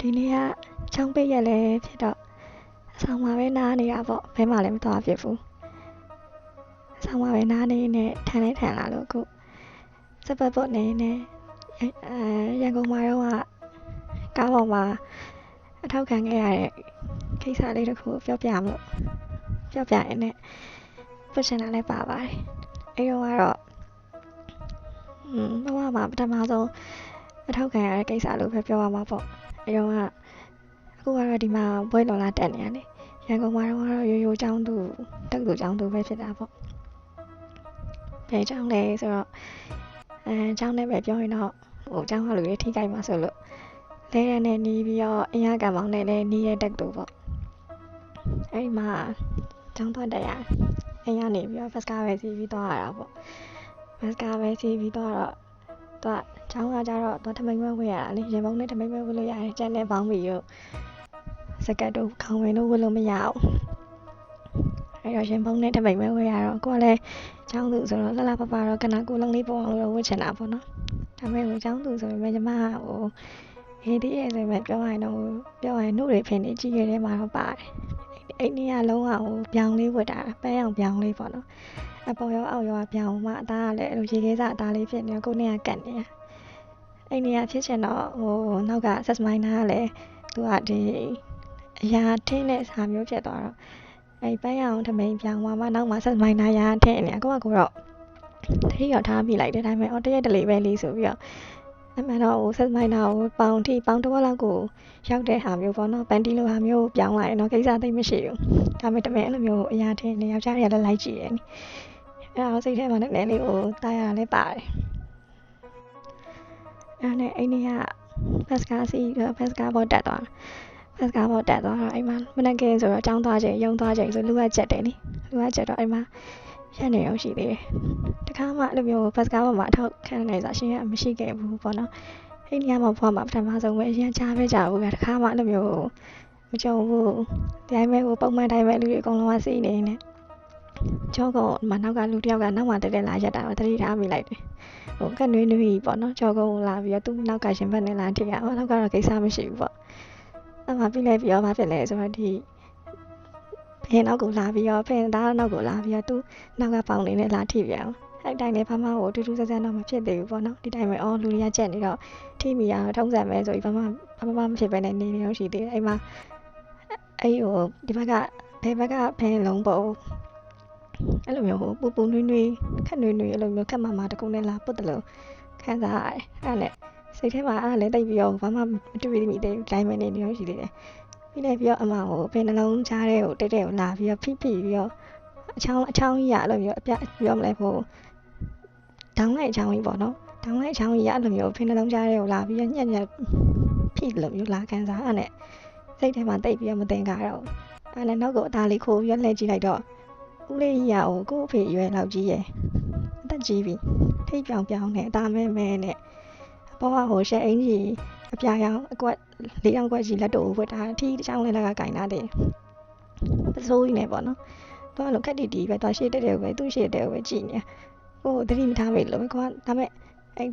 ဒီနေ့ကချောင်းပိတ်ရက်လဲဖြစ်တော့အဆောင်မှာပဲနားနေတာပေါ့ဘဲမှလည်းမသွားဖြစ်ဘူးအဆောင်မှာပဲနားနေနဲ့ထန်လဲထန်လာလို့အခုစပတ်ပုတ်နေနဲ့ရန်ကုန်မှာတော့ကားပေါ်မှာအထောက်ခံခဲ့ရတဲ့ကိစ္စလေးတစ်ခုပြောပြမလို့ပြောပြရင်လည်းပတ်ချင်တာလည်းပါပါတယ်အဲ့တော့ကတော့ဘဝမှာပထမဆုံးအထောက်ခံရတဲ့ကိစ္စလို့ပဲပြောရမှာပေါ့အဲ့တော့အခုကတော့ဒီမှာဘွဲတော်လာတက်နေရတယ်ရန်ကုန်မှာတော့ရိုးရိုးကျောင်းသူတက်သူကျောင်းသူပဲဖြစ်တာပေါ့ဘယ်ကျောင်းလဲဆိုတော့ကျောင်းနဲ့ပဲပြောရင်တော့ကျောင်းကလူတွေထိကြိုက်မှာဆိုလို့လဲရနဲ့နီးပြီးတော့အင်ရကံမောင်းနဲ့လည်းနီးရတက်သူပေါ့အဲ့ဒီမှာကျောင်းသွားတက်ရအင်ရနေပြီးတော့ဘတ်စကားပဲစီးပြီးသွားရတာပေါ့ဘတ်စကားပဲစီးပြီးသွားတော့သွားကျောင်းကကြတော့သွားထမိန်ပွဲဝယ်ရတာလေရေပုံးနဲ့ထမိန်ပွဲဝယ်လို့ရတယ်ကျန်တဲ့ဘောင်းမီတို့စကတ်တို့ခေါင်းဝင်တို့ဝယ်လို့မရအောင်အဲ့တော့ရင်ပုံးနဲ့ထမိန်ပွဲဝယ်ရတော့ကိုကလည်းကျောင်းသူဆိုတော့လှလှပပတော့ကနကိုလုံးလေးပုံအောင်လို့ဝယ်ချင်တာပေါ့နော်ဒါပေမဲ့ကျောင်းသူဆိုပေမဲ့ညီမအေးဒီရဲ့ဆိုပေမဲ့ပြောရရင်နှုတ်တွေဖင်နေကြည့်ခဲ့တဲ့မှာတော့ပါတယ်အဲ့နေ့ကလုံးဝပြောင်းလေးဝတ်တာပန်းအောင်ပြောင်းလေးပေါ့နော်အပေါ်ရောအောက်ရောပြောင်းမှအသားကလည်းရေခဲစားအသားလေးဖြစ်နေကိုနဲ့ကကတ်နေအဲ့နေ့ကဖြစ်ချင်တော့နောက်ကဆက်စမိုင်းနာကလည်းသူကဒီအရာထင်းတဲ့စာမျိုးဖြစ်သွားတော့အဲ့ပန်းအောင်ထမိန်ပြောင်းမှနောက်မှဆက်စမိုင်းနာရာထင်းနေကိုတော့တတိယထားမိလိုက်တဲ့တိုင်းပဲတရက်တလေပဲလေးဆိုပြီးတော့အမှန်တော့ဆက်စမိုင်းနာကိုပေါင်တစ်ဝက်လောက်ကိုရောက်တဲ့ဟာမျိုးပေါ့နော်ပန်တီလိုဟာမျိုးပြောင်းလိုက်တော့ကိစ္စသိမရှိဘူးဒါပေမဲ့တမင်အဲ့လိုမျိုးအရာထင်းနေယောက်ျားတွေကလည်းလိုက်ကြည့်တယ်အဲ့ဒါစိတ်ထဲမှာလည်းနည်းနည်းလေးတားရလည်းပါတယ်အဲ့နဲ့အဲ့နေ့ကဘတ်စကားစီးဘတ်စကားပေါ်တက်သွားတော့အဲ့မှာမနက်ကင်းဆိုတော့ចောင်းသွားချိန်ရုံသွားချိန်ဆိုလူကကြက်တယ်လေလူကကြက်တော့အဲ့မှာရက်နေအောင်ရှိသေးတယ်တခါမှအဲ့လိုမျိုးဘတ်စကားပေါ်မှာအထောက်ခံနိုင်စားရှင်ရမရှိခဲ့ဘူးပေါ့နော်အဲ့ဒီမှာဘွားမှာပထမဆုံးပဲအရင်ကြားပဲကြားဘူးဗျတခါမှအဲ့လိုမျိုးမကြုံဘူးဒီတိုင်းပဲပုံမှန်တိုင်းပဲလူတွေအကုန်လုံးကစီးနေနေကြောကုန်းမှာနောက်ကလူတယောက်ကနောက်မှတက်လာရက်တာတတိထားမိလိုက်တယ်ကနွေးပေါ့နော်ကြောကုန်းလာပြီးတော့သူ့နောက်ကရှင်ဘက်နဲ့လာထိရနောက်ကတော့ကိစ္စမရှိဘူးပေါ့အဲ့မှာပြီးလဲပြီးတော့ဘာဖြစ်လဲဆိုတော့ဒီဖင်နောက်ကိုလာပြီးတော့ဖင်သားနောက်ကိုလာပြီးတော့သူနောက်ကပေါင်နေနဲ့လာထိပြန်အဲ့တိုင်းလည်းဘာမှတူတူဆန်းဆန်းတော့မဖြစ်သေးဘူးပေါ့နော်ဒီတိုင်းပဲလူတွေကကြက်နေတော့ထိမိရထုံးစံပဲဆိုပြီးဘာမှမဖြစ်ပဲနဲ့နေနေရှိသေးတယ်အဲ့မှာအဲ့ဒီဘက်ကဘယ်ဘက်ကဖင်လုံးပေါ့အဲ့လိုမျိုးပူနွေးခက်နွေးအဲ့လိုမျိုးခက်မတကုန်းနဲ့လာပုတ်တယ်လို့ခံစားရတယ်အဲ့နဲ့စိတ်ထဲမှာအားလည်းတိတ်ပြီးတော့ဘာမှမတွေ့မိသေးဘူးတိုင်းမနေနေလို့ရှိသေးတယ်ပြီးလည်းပြီးတော့အမဖင်နှလုံးချားတဲ့တက်ကိုလာပြီးတော့ဖိပြီးတော့အချောင်းကြီးရအဲ့လိုမျိုးအပြပြောမလဲဒေါင်းလိုက်အချောင်းကြီးပေါ့နော်ဒေါင်းလိုက်အချောင်းကြီးရအဲ့လိုမျိုးဖင်နှလုံးချားတဲ့ကိုလာပြီးတော့ညက်ဖိလို့မျိုးလာခံစားအဲ့နဲ့စိတ်ထဲမှာတိတ်ပြီးတော့မတင်ကြတော့အဲ့နဲ့နောက်ကအသားလေးခိုးပြီးလှည့်ကြည့်လိုက်တော့ဦးလေးကြီးရကိုအဖေရွယ်လောက်ကြီးရယ်အသက်ကြီးပြီထိပ်ပြောင်နဲ့အသားမဲနဲ့ဘောကရှက်အင်ကြီးအပြာရောင်အကွက်၄ရောင်ကွက်ကြီးလက်တို့ဝတ်တာထီးတစ်ချောင်းလည်းလက်ကကင်လာတယ်ပစိုးကြီးနဲ့ပေါ့နော်သူကလိုခက်တီပဲသူရှေ့တဲ့ပဲသူ့ရှေ့တဲ့ပဲကြည့်နေကိုသတိမထားမိလို့ကွာဒါမဲ့အဲ့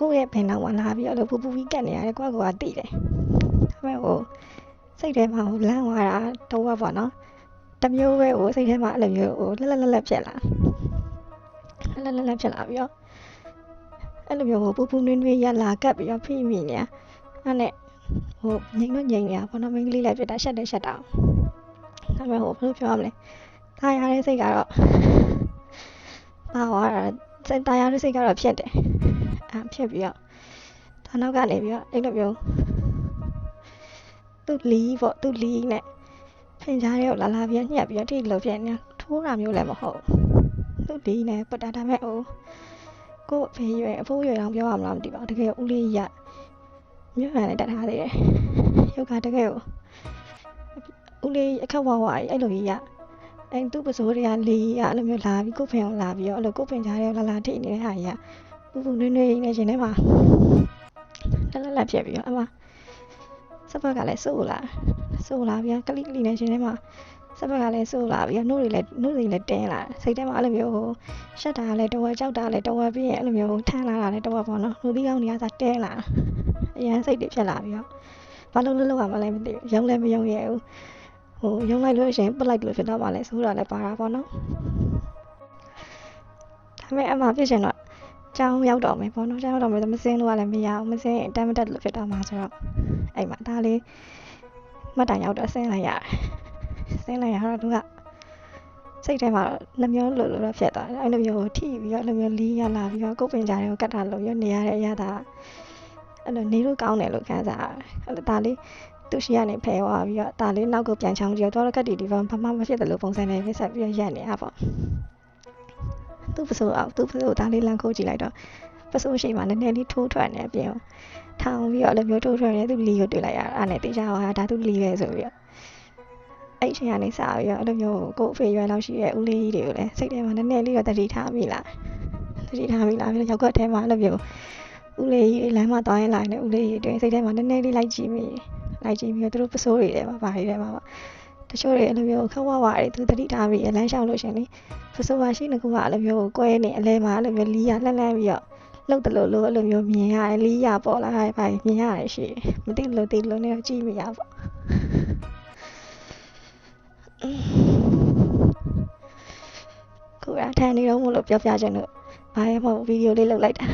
ကိုရဲ့ဘင်တော့လာပြီးတော့ပူပြီးကတ်နေရတယ်ကွာကတိတယ်ဒါမဲ့စိတ်ထဲမှာလန့်သွားတာတော့ပေါ့နော်တမျိုးပဲစိတ်ထဲမှာအဲ့လိုမျိုးလက်ဖြစ်လာဖြစ်လာပြီးတော့အဲ့လိုမျိုးပူနွေးရလာကပ်ပြီးတော့ဖိမိနေအဲ့နဲ့ငိမ့်နေဘောနော်မင်းကလေးလည်းဖြစ်တာရှက်တာဒါပေမဲ့ဘယ်လိုပြောရမလဲတာယာတဲ့စိတ်ကတော့ပါသွားတာတာယာတဲ့စိတ်ကတော့ဖြစ်တယ်ဖြစ်ပြီးတော့ဒါနောက်ကနေပြီးတော့အဲ့လိုမျိုးသူ့လီနဲ့ဖင်ကြားတဲ့ကိုလာပြီးညှက်ပြီးတော့ထိလို့ဖြစ်နေထိုးတာမျိုးလည်းမဟုတ်သူ့လီနဲ့ပတ်တာဒါမဲ့ကို့ဖေးရွယ်အဖိုးရွယ်အောင်ပြောရမလားမသိပါဘူးတကယ်ဦးလေးရမြို့ဟန်နဲ့တက်ထားသေးတယ်ရုပ်ကတကယ်ဦးလေးအခက်ဝါကြီးအဲ့လိုကြီးရအဲ့သူ့ပစိုးတွေကလေးရအဲ့လိုမျိုးလာပြီးကို့ဖင်အောင်လာပြီးတော့အဲ့လိုကို့ဖင်ကြားတဲ့လာထိနေတဲ့ဟာကြီးကပူနွေးနေရှင်ထဲမှာလက်ဖြစ်ပြီးတော့အမစပတ်ကလည်းစိုးလာပြီးကလိနဲ့ရှင်ထဲမှာစပတ်ကလည်းစိုးလာပြီးနှုတ်တွေလည်းတင်းလာစိတ်ထဲမှာအဲ့လိုမျိုးရှက်တာလည်းတော်ဝဲကြောက်တာလည်းတော်ဝဲပြီးရင်အဲ့လိုမျိုးထမ်းလာတာလည်းတော်ဝဲပေါ့နော်လူသီးကောင်းတွေကစားတင်းလာအရန်စိတ်တွေဖြစ်လာပြီးတော့ ဘာလို့လုပ်ရမှလည်းမသိဘူးရုံလည်းမယုံရဘူးဟိုရုံလိုက်လို့ရှိရင်ပစ်လိုက်လို့ဖြစ်တော့မှလည်းဆိုတာလည်းပါတာပေါ့နော်ဒါပေမဲ့အမှဖြစ်ရှင်တော့ကျောင်းရောက်တော့မယ်ပေါ့နော်ကျောင်းရောက်တော့မယ်မစင်းလို့ကလည်းမရဘူးမစင်းရင်တမ်းမတက်လို့ဖြစ်တော့မှဆိုတော့အဲ့မှာဒါလေးမှတ်တိုင်ရောက်တော့ဆင်းလိုက်ရတယ်ဆင်းလိုက်ရတော့သူကစိတ်ထဲမှာနှမျိုးလိုလိုတော့ဖြစ်သွားတယ်အဲ့လိုမျိုးထိပြီးတော့အဲ့လိုမျိုးလီးရလာပြီးတော့ကိုယ်ပင်ကြားတွေကိုကတ်ထားလို့ရနေရတဲ့အရာဒါအဲ့လိုနေလို့ကောင်းတယ်လို့ခံစားရတယ်အဲ့လိုဒါလေးသူရှိကနေဖယ်သွားပြီးတော့ဒါလေးနောက်ကိုပြန်ချောင်းကြည့်တော့ကတ်တီဒီဘာမှမဖြစ်တယ်လို့ပုံစံနဲ့ဖြစ်ဆက်ပြီးတော့ရက်နေတာပေါ့သူ့ပစိုးအောင်သူ့ပစိုးဒါလေးလမ်းခိုးကြည့်လိုက်တော့ပစိုးရှိမှနည်းနည်းလေးထိုးထွက်နေအပြင်ထောင်ပြီးတော့အဲ့လိုမျိုးထိုးထွက်နေသူလီကိုတွေ့လိုက်ရအဲ့နဲ့တေချာဟောဒါသူလီပဲဆိုပြီးတော့အဲ့ချိန်ကနေစပြီးတော့အဲ့လိုမျိုးကိုအဖေရွယ်လောက်ရှိတဲ့ဦးလေးကြီးတွေကိုလည်းစိတ်ထဲမှာနည်းနည်းလေးတော့တတိထားမိလာပြီးတော့ရောက်ခွက်ထဲမှာအဲ့လိုမျိုးဦးလေးကြီးလမ်းမှာတောင်းရင်လာနေဦးလေးကြီးတွင်စိတ်ထဲမှာနည်းနည်းလေးလိုက်ကြည့်မိတော့သူတို့ပစိုးတွေထဲမှာပါတယ်ထဲမှာပေါ့တချို့တွေအဲ့လိုမျိုးခဝဝတွေသူတတိထားပြီးလမ်းလျှောက်လို့ရှင်လေပစိုးပါရှိနေကူကအဲ့လိုမျိုးကွဲနေအလဲမှာအဲ့လိုမျိုးလီးရလှမ်းပြီးတော့လှုပ်တယ်လို့အဲ့လိုမျိုးမြင်ရတယ်လီးရပေါ်လာတယ်ဗျမြင်ရတယ်ရှိမသိလို့နေတော့ကြည့်မိရပေါ့ကိုရထိုင်နေတော့မလို့ပြောပြချင်လို့ဘာမှမဟုတ်ဗီဒီယိုလေးလုပ်လိုက်တာ